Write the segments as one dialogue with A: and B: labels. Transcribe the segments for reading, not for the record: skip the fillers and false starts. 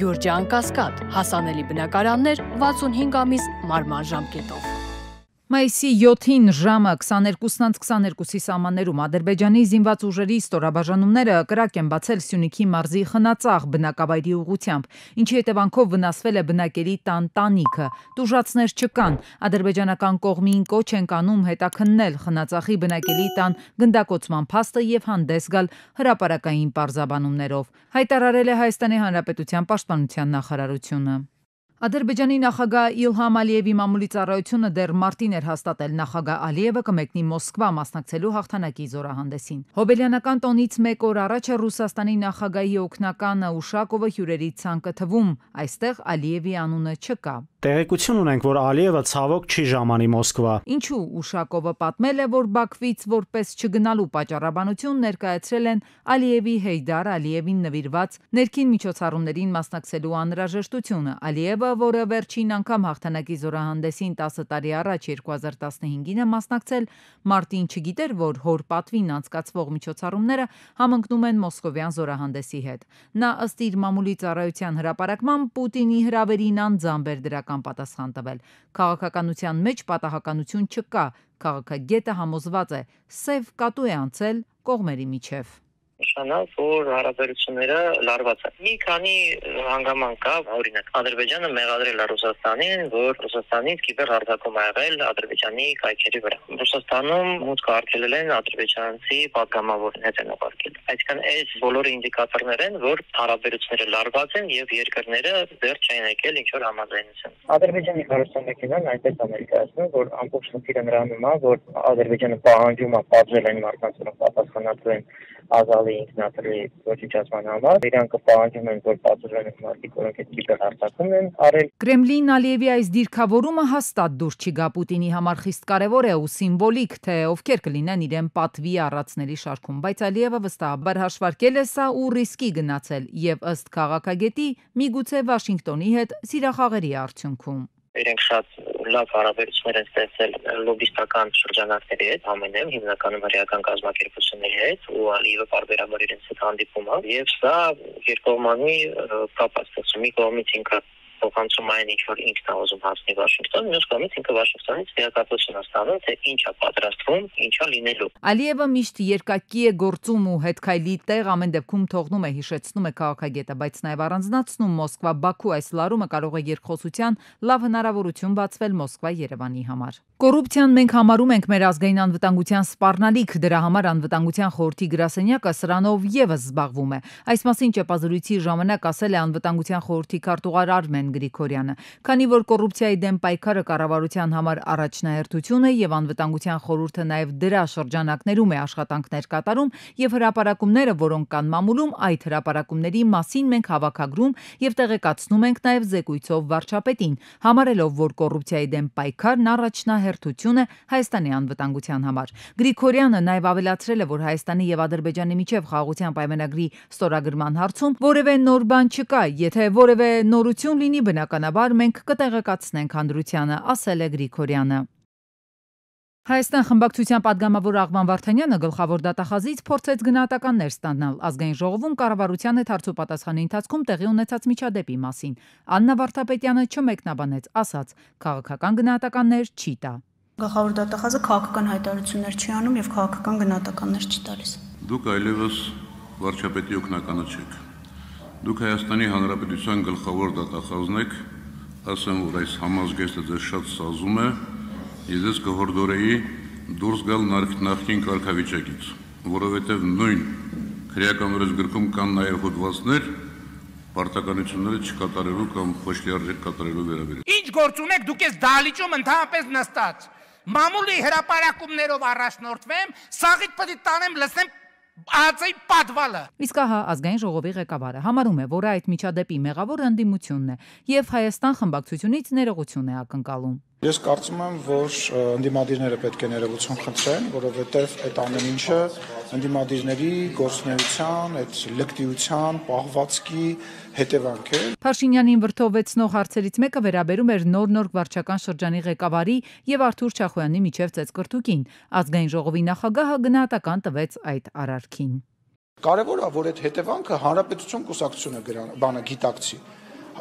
A: Գյուրջան Կասկադ, հասանելի բնակարաններ 65 ամիս մարման ժամկետով։
B: Մայիսի 7-ին ժամը 22:22-ի սահմաններում Ադրբեջանի զինված ուժերի ստորաբաժանումները կրակ են բացել Սյունիքի մարզի Խնածաղ բնակավայրի ուղղությամբ, ինչի հետևանքով վնասվել է բնակելի տան տանիքը։ Տուժածներ չկան։ Ադրբեջանական կողմին կոչ են անում հետաքննել Խնածաղի բնակելի տան գնդակոծման փաստը եւ հանդես գալ հրապարակային պարզաբանումներով, հայտարարել է Հայաստանի Հանրապետության պաշտպանության նախարարությունը։ Ադրբեջանի նախագահ Իլհամ Ալիևի մամուլի ծառայությունը դեռ մարտին էր հաստատել նախագահ Ալիևը կմեկնի Մոսկվա մասնակցելու հաղթանակի զորահանդեսին։ Հոբելյանական տոնից մեկ օր առաջ Ռուսաստանի նախագահի օգնականը Ուշակովը հյուրերի ցանկը թվում, այստեղ Ալիևի անունը չկա։
C: Տեղեկություն ունենք, որ Ալիևը ցավոք չի ժամանի Մոսկվա։
B: Ինչու Ուշակովը պատմել է, որ Բաքվից որպես չգնալու պատճառաբանություն ներկայացրել են Ալիևի Հեյդար Ալիևին նվիրված ներքին միջոցառումներին մասնակցելու անհրաժեշտությունը։ Ալիևը, որը վերջին անգամ հաղթանակի զորահանդեսին 10 տարի առաջ 2015-ին է մասնակցել, մարտին չգիտեր, որ հոր պատվին անցկացվող միջոցառումները համընկնում են մոսկովյան զորահանդեսի հետ։ Նա ըստ իր մամուլի ծառայության հրապարակման Պուտինի հրավերին անձամբ էր դրական պատասխան տվել։ Քաղաքականության մեջ պատահականություն չկա, քաղաքագետը համոզված է, սև կատու է անցել կողմերի միջև։
D: Նշանավ, որ հարաբերությունները լարված են։ Մի քանի հանգաման կա, օրինակ Ադրբեջանը մեղադրել է Ռուսաստանին, որ Ռուսաստանից կիբերհարձակում ա եղել Ադրբեջանի կայքերի վրա։ Ռուսաստանում մուտք արգելել են ադրբեջանցի պատգամավորին հետ են ապարգել։ Այսինքն այս բոլորը ինդիկատորներ են, որ հարաբերությունները լարված են եւ երկրները դեռ չեն եկել ինչ-որ համաձայնության։ Ադրբեջանի քարոզչական այնպես ամերիկացնում, որ ամբողջ խնդիրը նրանում է, որ Ադրբեջանը պահանջում է պատժել այն մարդկանց, որոնք պատասխանատու են ազալի ինքնաթիռի ոչնչացման համար, իրանք պահանջում են, որ պատժեն մարդիկ, որոնք այդ կիբերհարձակումն են արել։
B: Կրեմլին Ալիևի այս դիրքավորումը հաստատ դուրս չի գա Պուտինի համար խիստ կարևոր է ու սիմվոլիկ, թե ովքեր կլինեն իրեն պատվի առածների շարքում, բայց Ալիևը վստահաբար հաշվարկել է սա ու ռիսկի գնացել եւ ըստ քաղաքագետի միգուցե Վաշինգտոնի հետ սիրախաղերի արդյունքում։
D: Իրենք շատ լավ հարաբերություններ են ստեղծել լոբիստական շրջանակների հետ, ամենայն հիմնականում հրեական կազմակերպությունների հետ, ու Ալիևը բարբերաբար իրենց հետ հանդիպում է, եւ սա երկկողմանի կապ է ստեղծում։ Մի կողմից ինքը փոխանցում այն ինչ որ ինքն է ուզում հասնի Վաշինգտոն, մյուս կողմից ինքը Վաշինգտոնից տեղեկատվություն է ստանում, թե ինչ է պատրաստվում, ինչ է լինելու։
B: Ալիևը միշտ երկակի է գործում ու հետքայլի տեղ ամեն դեպքում թողնում է, հիշեցնում է քաղաքագետը, բայց նաև առանձնացնում Մոսկվա-Բաքու այս լարումը կարող է երկխոսության լավ հնարավորություն բացվել Մոսկվա-Երևանի համար։ Կոռուպցիան մենք համարում ենք մեր ազգային անվտանգության սպառնալիք, դրա համար անվտանգության խորհրդի գրասենյակը սրանով եւս զբաղվում է։ Այս մասին ճեպազրույցի ժամանակ ասել է անվտանգության խորհրդի քարտուղար Արմեն Գրիգորյանը, քանի որ կոռուպցիայի դեմ պայքարը կառավարության համար առաջնահերթություն է եւ անվտանգության խորհուրդը նաեւ դրա շրջանակներում է աշխատանքներ կատարում եւ հրապարակումները, որոնք կան մամուլում, այդ հրապարակումների մասին մենք հավաքագրում եւ տեղեկացնում ենք նաեւ զեկույցով վարչապետին, համարելով, որ կոռուպցիայի դեմ պայքարն առաջնահերթություն է Հայաստանի անվտանգության համար։ Գրիգորյանը նաեւ ավելացրել է, որ Հայաստանի եւ Ադրբեջանի միջև խաղաղության պայմանագրի ստորագրման հարցում որևէ նոր բան չկա, եթե որևէ նորություն լինի, բնականաբար մենք կտեղեկացնենք հանրությանը, ասել է Գրիգորյանը։ Հայաստան խմբակցության падգամավոր Աղվան Վարդանյանը գլխավոր դատախազից փորձեց գնահատականներ ստանալ ազգային ժողովում կառավարության հետ հարցոպատասխանի ընթացքում տեղի ունեցած միջադեպի մասին։ Աննա Վարդապետյանը չմեկնաբանեց, ասաց, քաղաքական գնահատականներ չի տա։
E: Գլխավոր դատախազը քաղաքական հայտարարություններ չի անում եւ քաղաքական գնահատականներ չի տալիս։
F: Դուք այլևս վարչապետի օգնականը չեք։ Դուք Հայաստանի Հանրապետության գլխավոր դատախազն եք, ասեմ, որ այս համազգեստը ձեզ շատ սազում է, ես ձեզ կհորդորեի դուրս գալ նախկին կարգավիճակից, որովհետև նույն քրեական գրքում կան նաև հոդվածներ պարտականությունները չկատարելու կամ ոչ լիարժեք կատարելու վերաբերյալ։
G: Ինչ գործ ունեք դուք ես դահլիճում ընդհանրապես նստած։ Մամուլի հրապարակումներով առաջնորդվեմ, սաղիթ պետք է տանեմ, լսեմ ածի պատվալը։
B: Իսկ ահա ազգային ժողովի ղեկավարը համարում է, որ այդ միջադեպի մեղավոր ընդդիմությունն է եւ Հայաստան խմբակցությունից ներողություն է ակնկալում։
H: Ես կարծում եմ, որ ընդդիմադիրները պետք է ներողություն խնդրեն, որովհետև այդ ամեն ինչը ընդդիմադիրների գործունեության, այդ լկտիության, պահվածքի հետևանք է։
B: Փաշինյանին վրդովեցնող հարցերից մեկը վերաբերում էր նոր վարչական շրջանի ղեկավարի եւ Արթուր Չախոյանի միջև ծեծկրտուկին։ Ազգային ժողովի նախագահը գնահատական տվեց այդ արարքին։
H: Կարևոր է, որ այդ հետևանքը հանրապետություն կուսակցությունը գիտակցի։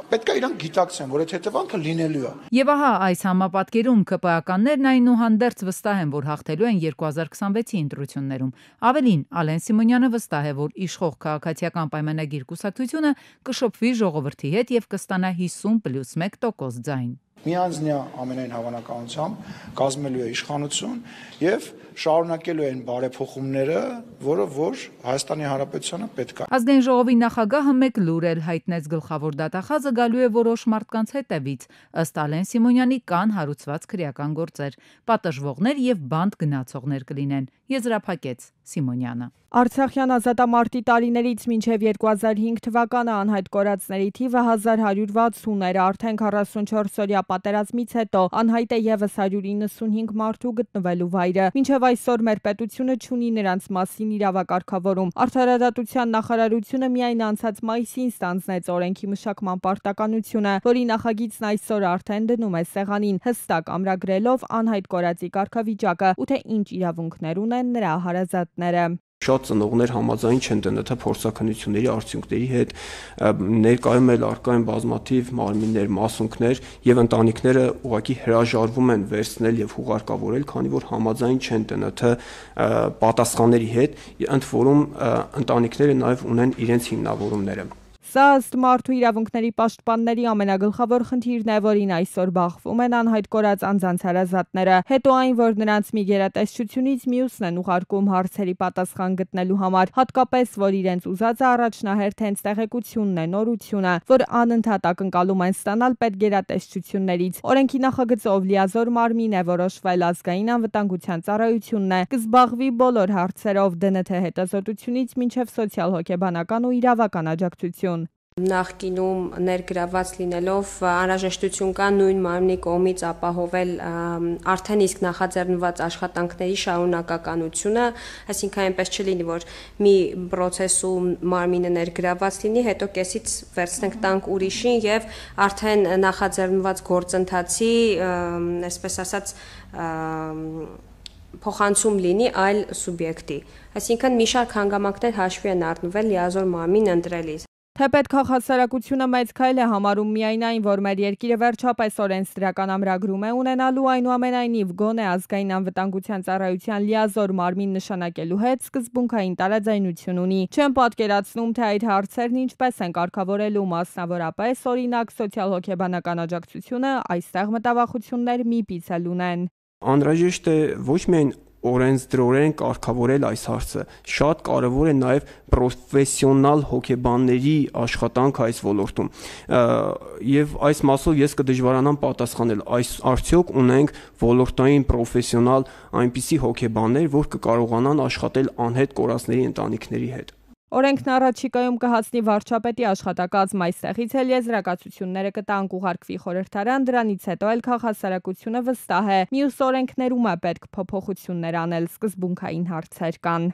H: պետք է իրանք գիտակցեն, որ այդ հետևանքը լինելու է։
B: Եվ ահա այս համապատկերում ԿՊԱ-ականներն այնուհանդերձ վստահ են, որ հաղթելու են 2026-ի ընտրություններում։ Ավելին, Ալեն Սիմոնյանը վստահ է, որ իշխող քաղաքացիական պայմանագիր կուսակցությունը կշփվի ժողովրդի հետ եւ կստանա 50+1% ձայն։
H: Միանձնյա ամենայն հավանականությամբ կազմելու է իշխանություն եւ շարունակելու են բարեփոխումները, որը որ Հայաստանի Հանրապետությանը պետք է։
B: Ազգային ժողովի նախագահը մեկ լուր էլ հայտնեց գլխավոր դատախազը գալու է որոշ մարդկանց հետևից։ Ըստ Ալեն Սիմոնյանի կան հարուցված քրեական գործեր, պատժվողներ եւ բանտ գնացողներ կլինեն, եզրափակեց Սիմոնյանը։
I: Արցախյան ազատամարտի տարիներից մինչև 2005 թվականը անհայտ կորածների թիվը 1160 էր, արդեն 44-օրյա պատերազմից հետո անհայտ է եւս 195 մարդու գտնվելու վայրը։ Մինչև այսօր մեր պետությունը չունի նրանց մասին իրավակարգավորում։ Արդարադատության նախարարությունը միայն անցած մայիսին ստանձնեց օրենքի մշակման պարտականությունը, որի նախագիծն այսօր արդեն դնում է սեղանին, հստակ ամրագրելով անհայտ կորածի կարգավիճակը ու թե ինչ իրավունքներ ունեն նրա հարազատները։
J: Շատ ծնողներ համաձայն չեն ՏՆԹ փորձաքննությունների արդյունքների հետ, ներկայում էլ առկա են բազմաթիվ մարմիններ, մասունքներ եւ ընտանիքները ուղղակի հրաժարվում են վերցնել եւ հուղարկավորել, քանի որ համաձայն չեն ՏՆԹ պատասխանների հետ, ընդ որում ընտանիքները նաեւ ունեն իրենց հիմնավորումները։
I: Սա ըստ մարդու իրավունքների պաշտպանների ամենագլխավոր խնդիրն է, որին այսօր բախվում են անհայտ կորած անձանց հարազատները, հետո այն, որ նրանց մի գերատեսչությունից մյուսն են ուղարկում հարցերի պատասխան գտնելու համար, հատկապես, որ իրենց ուզածը առաջնահերթ հենց տեղեկությունն է, նորությունը, որ անընդհատ ակնկալում են ստանալ պետգերատեսչություններից։ Օրենքի նախագծով լիազոր մարմին է որոշվել ազգային անվտանգության ծառայությունն է, կզբաղվի բոլոր հարցերով ԴՆԹ հետազոտությունից մինչև սոցիալ-հոգեբանական ու իրավական աջակցություն։
K: Նախկինում ներգրաված լինելով անհրաժեշտություն կա նույն մարմնի կողմից ապահովել արդեն իսկ նախաձեռնված աշխատանքների շարունակականությունը, այսինքն այնպես չլինի, որ մի process-ում մարմինը ներգրաված լինի, հետո կեսից վերցնենք տանք ուրիշին եւ արդեն նախաձեռնված գործընթացի, այսպես ասած, փոխանցում լինի այլ սուբյեկտի։ Այսինքն մի շարք հանգամանքներ հաշվի են առնվել լիազոր մարմին ընտրելիս։
I: Թեպետ քաղաքացիությունը մեծ քայլ է համարում միայն այն, որ մեր երկիրը վերջապես օրենսդրական ամրագրում է ունենալու, այնուամենայնիվ գոնե ազգային անվտանգության ծառայության լիազոր մարմին նշանակելու հետ սկզբունքային տարաձայնություն ունի։ Չեմ պատկերացնում, թե այդ հարցերն ինչպես են կարգավորելու, մասնավորապես, օրինակ, սոցիալ-հոգեբանական աջակցությունը այստեղ մտավախություններ մի պիցել ունեն։
J: Անհրաժեշտ է ոչ միայն օրենսդրորեն կարգավորել այս հարցը, շատ կարևոր է նաև պրոֆեսիոնալ հոգեբանների աշխատանք այս ոլորտում։ Եվ այս մասով ես կդժվարանամ պատասխանել, արդյոք ունենք ոլորտային պրոֆեսիոնալ այնպիսի հոգեբաններ, որ կկարողանան աշխատել անհետ կորածների ընտանիքների հետ։
I: Օրենքն առաջիկայում կհասնի վարչապետի աշխատակազմ, այստեղից էլ եզրակացությունները կտանք ուղարկվի խորհրդարան, դրանից հետո էլ քաղաքասարակությունը վստահ է, մյուս օրենքներում է պետք փոփոխություններ անել, սկզբունքային հարցեր կան։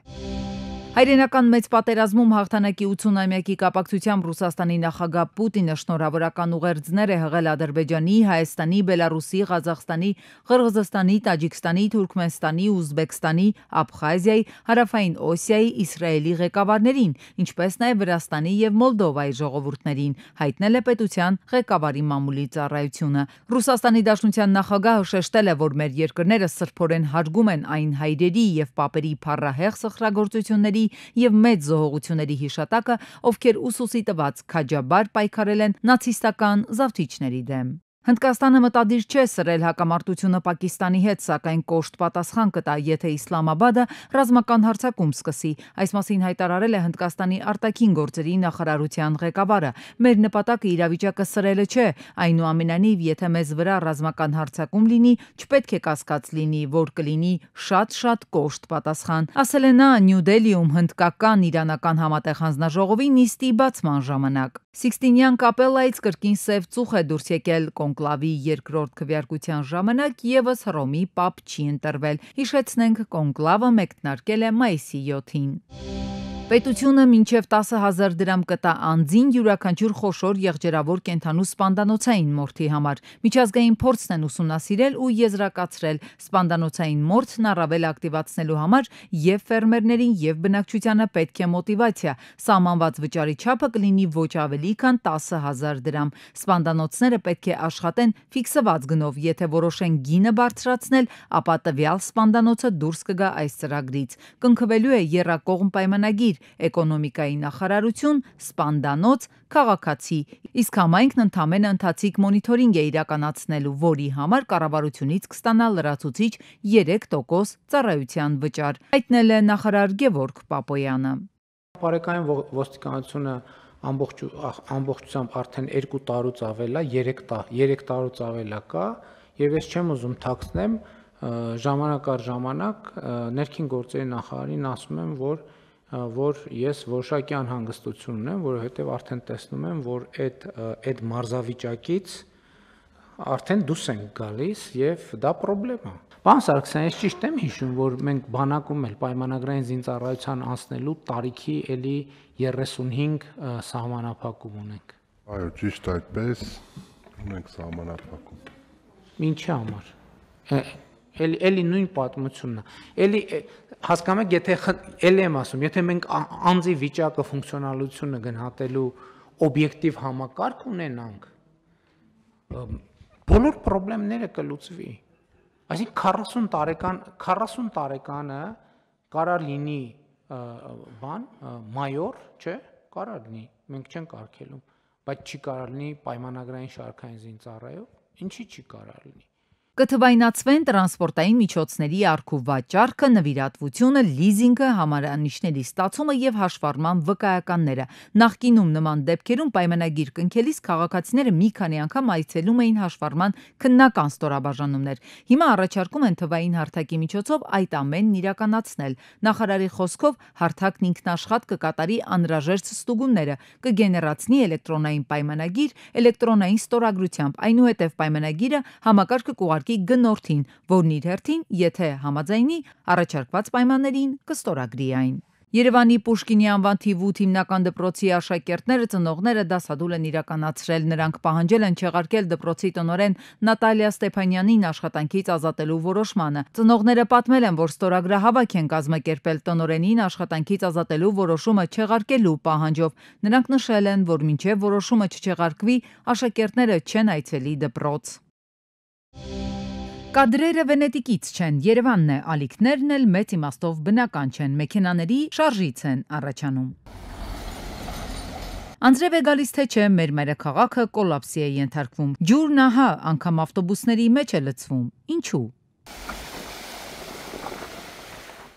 B: Հայրենական մեծ պատերազմում հաղթանակի 80-ամյակի կապակցությամբ Ռուսաստանի նախագահ Պուտինը շնորհավորական ուղերձներ է հղել Ադրբեջանի, Հայաստանի, Բելարուսի, Ղազախստանի, Ղրղզստանի, Տաջիկստանի, Թուրքմենստանի, Ուզբեկստանի, Աբխազիայի, Հարավային Օսիայի, Իսրայելի ղեկավարներին, ինչպես նաև Վրաստանի եւ Մոլդովայի ժողովուրդներին, հայտնել է պետության ղեկավարի մամուլի ծառայությունը։ Ռուսաստանի Դաշնության նախագահը շեշտել է, որ մեր երկրները սրբորեն հարգում են այն հայրերի եւ պապերի փառահեղ սխրագործությունների եւ մեծ զոհողությունների հիշատակը, ովքեր ուսուսի տված քաջաբար պայքարել են նացիստական զավթիչների դեմ։ Հնդկաստանը մտադիր չէ սրել հակամարտությունը Պակիստանի հետ, սակայն կոշտ պատասխան կտա, եթե Իսլամաբադը ռազմական հարձակում սկսի։ Այս մասին հայտարարել է Հնդկաստանի արտաքին գործերի նախարարության ղեկավարը։ Մեր նպատակը իրավիճակը սրելը չէ, այնուամենայնիվ, եթե մեզ վրա ռազմական հարձակում լինի, չպետք է կասկած լինի, որ կլինի շատ կոշտ պատասխան, ասել է նա Նյու Դելիում հնդկական իրանական համատեղ հանձնաժողովի նիստի բացման ժամանակ։ Սիքստինյան կապելայից կրկին սև ծուխ է դուրս եկել կոնկլավի երկրորդ քվեարկության ժամանակ եւս Հռոմի պապ չի ընտրվել։ Հիշեցնենք, կոնկլավը մեկնարկել է մայիսի 7-ին։ Պետությունը մինչև 10,000 դրամ կտա անձին յուրաքանչյուր խոշոր եղջերավոր կենդանու սպանդանոցային մորթի համար։ Միջազգային փորձն են ուսումնասիրել ու եզրակացրել սպանդանոցային մորթն առավել ակտիվացնելու համար եւ ֆերմերներին եւ բնակչությանը պետք է մոտիվացիա։ Սահմանված վճարի չափը կլինի ոչ ավելի քան 10,000 դրամ։ Սպանդանոցները պետք է աշխատեն ֆիքսված գնով, եթե որոշեն գինը բարձրացնել, ապա տվյալ սպանդանոցը դուրս կգա այս ծրագրից։ Կնքվելու է եռակողմ պայմանագիր Էկոնոմիկայի նախարարություն, սպանդանոց, քաղաքացի, իսկ համայնքն ընդամենը ընթացիկ մոնիթորինգ է իրականացնելու, որի համար կառավարությունից կստանա լրացուցիչ 3% ծառայության վճար, հայտնել է նախարար Գևորգ Պապոյանը։
L: Բարեկային ոստիկանությունը ամբողջությամբ արդեն 2 տարուց ավել է, 3 տարուց ավել կա, եւ ես չեմ ուզում թաքցնեմ, ժամանակ առ ժամանակ ներքին գործերի նախարարին ասում եմ, որ ես որոշակի անհանգստություն ունեմ, որովհետև արդեն տեսնում եմ, որ այդ մարզավիճակից արդեն դուրս ենք գալիս եւ դա խնդրեմ է։ Պարոն Սարգսյան, ես ճիշտ եմ հիշում, որ մենք բանակում էլ պայմանագրային զինծառայության անցնելու տարիքի էլի 35 սահմանափակում ունենք։
M: Այո, ճիշտ այդպես ունենք սահմանափակում։
L: Ինչի համար։ Էլի նույն պատմությունն է։ Էլի հասկանում եք, եթե էլի եմ ասում, եթե մենք անձի վիճակը ֆունկցիոնալությունը գնահատելու օբյեկտիվ համակարգ ունենանք, բոլոր խնդիրները կլուծվի։ Այսինքն 40 տարեկանը կարա լինի մայոր, չէ՞, կարա լինի, մենք չենք արգելում, բայց չի կարա լինի պայմանագրային շարքային զինծառայող, ինչի չի կարա լինի։
B: Կթվայնացվեն տրանսպորտային միջոցների առք ու վաճառքը, նվիրատվությունը, լիզինգը, համարանիշների ստացումը եւ հաշվառման վկայականները։ Նախկինում նման դեպքերում պայմանագիր կնքելիս քաղաքացիները մի քանի անգամ այցելում էին հաշվառման քննական ստորաբաժանումներ։ Հիմա առաջարկում են թվային հարթակի միջոցով այդ ամենն իրականացնել։ Նախարարի խոսքով հարթակն ինքնաշխատ կկատարի անհրաժեշտ ստուգումները, կգեներացնի էլեկտրոնային պայմանագիր, էլեկտրոնային ստորագրությամբ, այնուհետև պայմանագիրը համակարգը կուղարկի գնորդին, որն իր հերթին, եթե համաձայնի, առաջարկված պայմաններին կստորագրի այն։ Երևանի Պուշկինի անվան թիվ 8 հիմնական դպրոցի աշակերտները ծնողները դասադուլ են իրականացրել, նրանք պահանջել են չեղարկել դպրոցի տնօրեն Նատալիա Ստեփանյանին աշխատանքից ազատելու որոշմանը։ Ծնողները պատմել են, որ ստորագրահավաք են կազմակերպել տնօրենին աշխատանքից ազատելու որոշումը չեղարկելու պահանջով։ Նրանք նշել են, որ մինչև որոշումը չչեղարկվի, աշակերտները չեն այցելի դպրոց։ Կադրերը Վենետիկից չեն, Երևանն է, ալիքներն էլ մեծ իմաստով բնական չեն, մեքենաների շարժից են առաջանում։ Անձրև է գալիս թե չէ, մեր մայրաքաղաքը կոլապսի է ենթարկվում։ Ջուրն ահա, անգամ ավտոբուսների մեջ է լցվում։ Ինչու՞։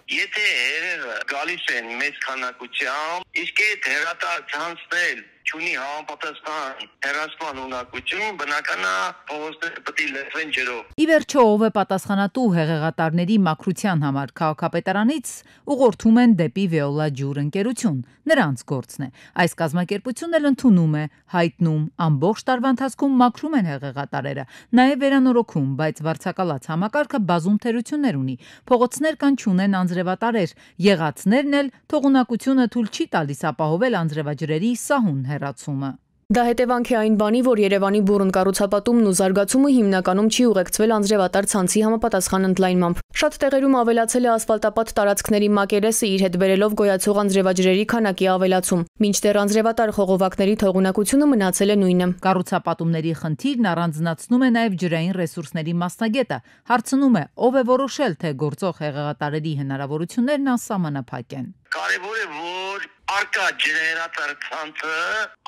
D: Եթե հերերը գալիս են մեծ քանակությամբ, իսկ այդ հեռատար-ցանցներ չունի համապատասխան հեռացման ունակություն, բնական է փողոցները պետք է լցվեն ջրով։
B: Ի վերջո ով է պատասխանատու հեղեղատարների մաքրության համար, քաղաքապետարանից ուղղորդում են դեպի Վեոլա ջուր ընկերություն, նրանց գործն է։ Այս կազմակերպությունն էլ ընդունում է, հայտնում, ամբողջ տարվա ընթացքում մաքրում են հեղեղատարերը, նաև վերանորոգում, բայց վարձակալած համակարգը բազում թերություններ ունի։ Փողոցներ կան չունեն անձրևատարեր, եղածներն էլ թողունակությունը թույլ չի տալիս ապահովել անձրևաջրերի սահուն հեռացումը։
N: Դա հետևանք է այն բանի, որ Երևանի բուռն կառուցապատումն ու զարգացումը հիմնականում չի ուղեկցվել անձրևատար ցանցի համապատասխան ընդլայնմամբ։ Շատ տեղերում ավելացել է ասֆալտապատ տարածքների մակերեսը իր հետ բերելով գոյացող անձրևաջրերի քանակի ավելացում, մինչդեռ անձրևատար խողովակների թողունակությունը մնացել է նույնը։
B: Կառուցապատումների խնդիրն առանձնացնում է նաև ջրային ռեսուրսների մասնագետը, հարցնում է, ով է որոշել, թե գործող հեղեղատարերի հնարավորություններն անսահմանափակ են։
D: Կարևոր է, որ արկա ջրահեռատար ցանցը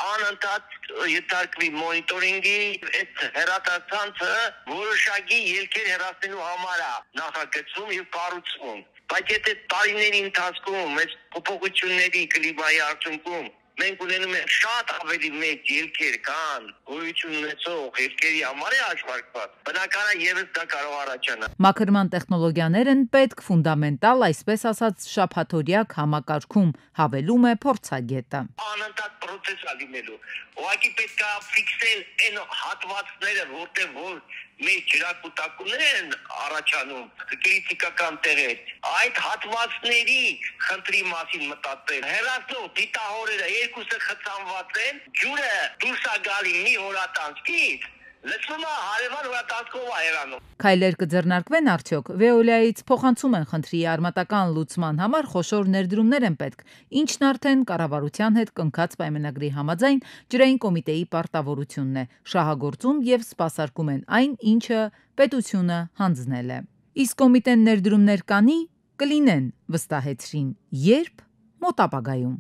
D: անընդհատ ենթարկվի մոնիտորինգի, այդ հեռատար ցանցը որոշակի ելքեր հեռացնելու համար է նախագծվում եւ կառուցվում։ Բայց եթե տարիների ընթացքում այս փոփոխությունների կլիմայի արդյունքում մենք ունենում ենք շատ ավելի մեծ ելքեր կան գոյություն ունեցող ելքերի համար է հաշվարկված, բնական է ևս դա կարող առաջանալ։
B: Մաքրման տեխնոլոգիաներ են պետք ֆունդամենտալ, այսպես ասած շաբաթօրյա համակարգում, հավելում է փորձագետը։
D: Անընդհատ պրոցես է լինելու։ Ուղղակի պետք է ֆիքսել այն հատվածները, որտեղ որ
O: մեր ջրակուտակումներ են առաջանում քրիտիկական տեղեր, այդ հատվածների խնդրի մասին մտածել, հեռացնող դիտահորերը երկուսը խցանված են, ջուրը դուրս է գալի մի հորատանցքից, լցվում է հարևան հորատանցքով է հեռանում։
B: Քայլեր կձեռնարկվեն արդյոք, Veolia-ից փոխանցում են խնդրի արմատական լուծման համար խոշոր ներդրումներ են պետք, ինչն արդեն կառավարության հետ կնքած պայմանագրի համաձայն ջրային կոմիտեի պարտավորությունն է, շահագործում եւ սպասարկում են այն, ինչը պետությունը հանձնել է։ Իսկ կոմիտեն ներդրումներ կանի, կլինեն, վստահեցրին, երբ մոտ ապագայում։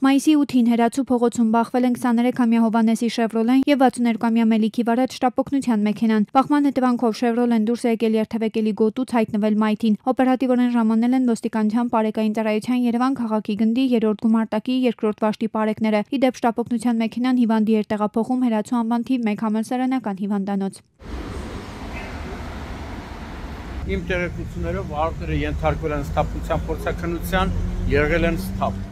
P: Մայիսի 8-ին Հերացու փողոցում բախվել են 23-ամյա Հովանեսի Շևրոլեն եւ 62-ամյա Մելիքի վարած շտապօգնության մեքենան։ Բախման հետևանքով Շևրոլեն դուրս է եկել երթևեկելի գոտուց հայտնվել մայթին։ Օպերատիվորեն ժամանել են ոստիկանության բարեկային ծառայության Երևան քաղաքի գնդի 3-րդ գումարտակի 2-րդ վաշտի բարեկները։ Ի դեպ շտապօգնության մեքենան հիվանդի էր տեղափոխում Հերացու անվան թիվ 1 համալսարանական հիվանդանոց։
Q: Իմ տեղեկություններով վարորդները ենթարկվել են սթափության փորձաքննության, եղել են սթափ։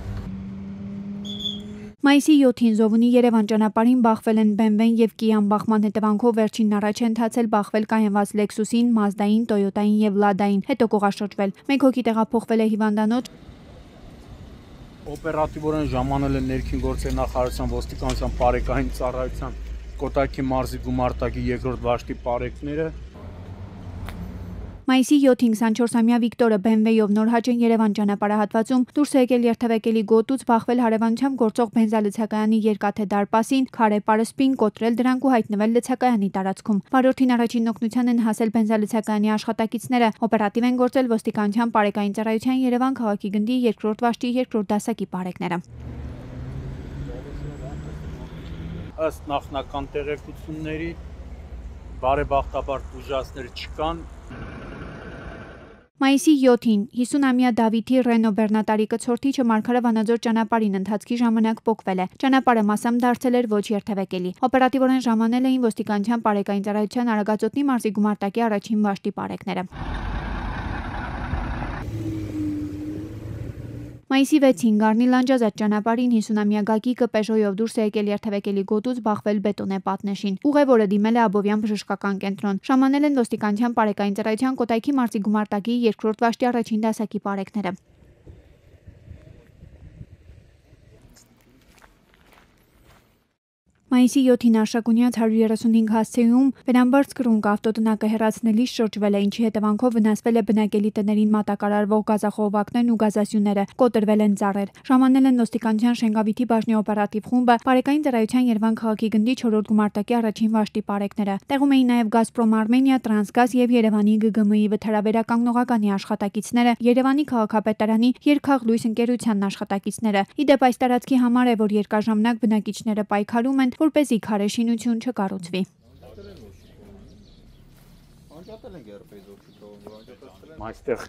P: Մայիսի 7-ին Զովունի Երևան ճանապարհին բախվել են BMW-ն եւ Kia-ն բախման հետևանքով վերջինն առաջ է ընթացել բախվել կայանված Lexus-ին, Mazda-ին, Toyota-ին եւ Lada-ին, հետո կողաշրջվել։ 1 հոգի տեղափոխվել է հիվանդանոց։
Q: Օպերատիվորեն ժամանել են ներքին գործերի նախարարության ոստիկանության բարեկային ծառայության Կոտայքի մարզի գումարտակի 2-րդ վաշտի բարեկները։
P: Մայիսի 7-ին 24-ամյա Վիկտորը BMW-ով Նորհաճեն Երևան ճանապարհահատվածում դուրս է եկել երթևեկելի գոտուց բախվել հարևանությամբ գործող բենզալցակայանի երկաթե դարպասին, քարե պարսպին կոտրել դրանք ու հայտնվել լցակայանի տարածքում։ Վարորդին առաջին օգնության են հասել բենզալցակայանի աշխատակիցները, օպերատիվ են գործել ոստիկանության բարեկային ծառայության Երևան քաղաքի գնդի 2-րդ վաշտի 2-րդ դասակի բարեկները։
Q: Ըստ նախնական տեղեկությունների բարեբախտաբար ուժասներ չկան։
P: Մայիսի 7-ին 50-ամյա Դավիթի Ռենո Բեռնատարի կցորդիչը Մարգարե Վանաձոր ճանապարհին ընթացքի ժամանակ պոկվել է։ Ճանապարհը մասամբ դարձել էր ոչ երթևեկելի։ Օպերատիվորեն ժամանել էին ոստիկանության բարեկային ծառայության Արագածոտնի մարզի գումարտակի առաջին վաշտի բարեկները։ Մայիսի 6-ին Գառնի Լանջազատ ճանապարհին 50-ամյա Գագիկը Պեժոյով դուրս է եկել երթևեկելի գոտուց բախվել բետոնե պատնեշին։ Ուղևորը դիմել է Աբովյան բժշկական կենտրոն։ Ժամանել են ոստիկանության բարեկային ծառայության Կոտայքի մարզի գումարտակի 2-րդ վաշտի առաջին դասակի բարեկները։ Մայիսի 7-ին Արշակունյաց 135 հասցեում Վերամբարձ կրունկ ավտոտնակը հեռացնելիս շրջվել է, ինչի հետևանքով վնասվել է բնակելի տներին մատակարարվող գազախողովակներն ու գազասյուները, կոտրվել են ծառեր։ Ժամանել են ոստիկանության Շենգավիթի բաժնի օպերատիվ խումբը, բարեկային ծառայության Երևան քաղաքի գնդի 4-րդ գումարտակի առաջին վաշտի բարեկները։ Տեղում էին նաև Գազպրոմ Արմենիա, Տրանսգազ եւ Երևանի ԳԳՄ-ի վթարաբերականգնողականի աշխատակիցները, Երևանի քաղաքապետարանի Երկհաղ լույս ընկերությանն աշխատակիցները։ Ի դեպ այս տարածքի համար է, որ երկարժամանակ բնակիչները պայքարում են, որպեսզի քարե շինություն չկառուցվի։
Q: Այստեղ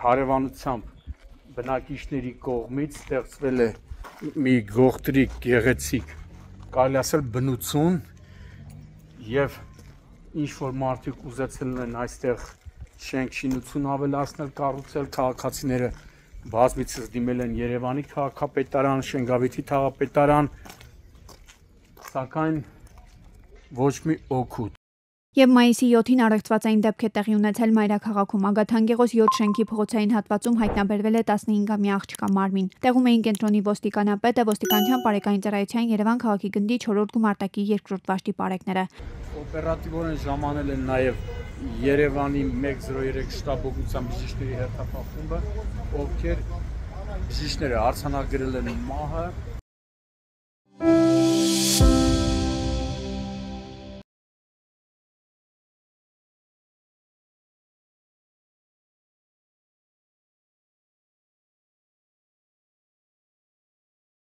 Q: հարևանությամբ բնակիչների կողմից ստեղծվել է մի գողտրիկ գեղեցիկ, կարելի ասել բնություն եւ ինչ որ մարդիկ ուզեցել են այստեղ շենք շինություն ավելացնել, կառուցել, քաղաքացիները բազմիցս դիմել են Երևանի քաղաքապետարան, Շենգավիթի քաղաքապետարան, սակայն ոչ մի օգուտ։
P: Եվ մայիսի 7-ին առեղծվածային դեպք է տեղի ունեցել Մայրաքաղաքում։ Ագաթանգեղոս 7 շենքի փողոցային հատվածում հայտնաբերվել է 15-ամյա աղջկա մարմին։ Տեղում էին կենտրոնի ոստիկանապետը, ոստիկանության բարեկային ծառայության Երևան քաղաքի գնդի 4-րդ գումարտակի 2-րդ վաշտի բարեկները։
Q: Օպերատիվորեն ժամանել են նաև Երևանի 103 շտաբօգնության բժիշկների հերթապահ խումբը, ովքեր բժիշկները արձանագրել են մահը